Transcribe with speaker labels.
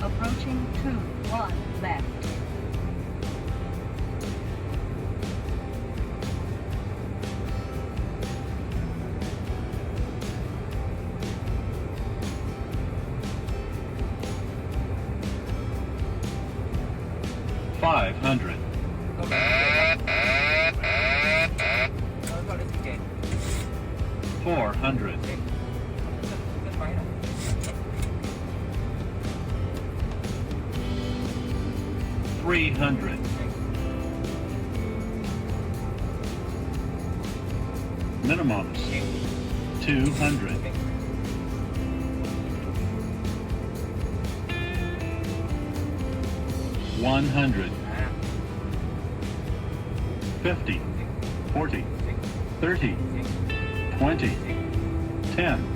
Speaker 1: Approaching 2-1 left.
Speaker 2: Five hundred. 400. 300. 200. 100. 50. 40. 30. 20. 10.